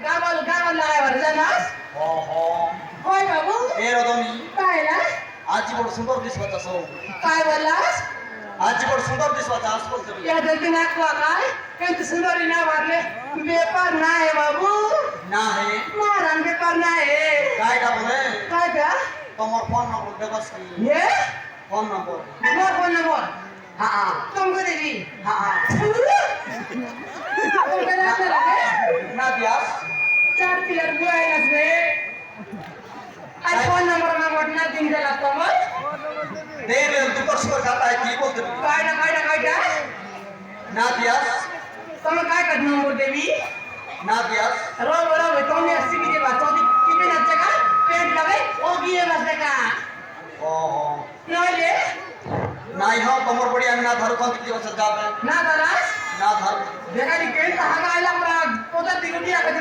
गावाला लागायवर जाणास होय बाबू ए रदनी काय ना आजी बड़ सुंदर दिसवाचा सो काय बोललास आजी बड़ सुंदर दिसवाचा आज बोलतो या दर्दी नाकवा काय कंत सुंदरी ना वारले बेपार नाही बाबू ना है मारान बेपार नाही काय का बोले काय का তোমার ফোন নম্বর দেবাস কি ये ফোন নম্বর मोर फोन नंबर হ্যাঁ तुमको देवी হ্যাঁ तुम करा लगे না দিয়াস 4 पिलर बुआयलास बे आई फोन नंबर मागवत ना दिन गेला तमल দে রে দুপুর সুপার खाता है কি বলতে कायदा না দিয়াস तुम काय कर नंबर देवी না দিয়াস रो तुम अस्सी की बात चौथी कितने नच्चे का पेट लगे ओ गिए बस का ও नले নাই হ তোমার পড়ি আমি না ধরো কোন দিকে যাবে ना दरास না ধর देखा दी केंट हागायला मला पोता तिगुटी आका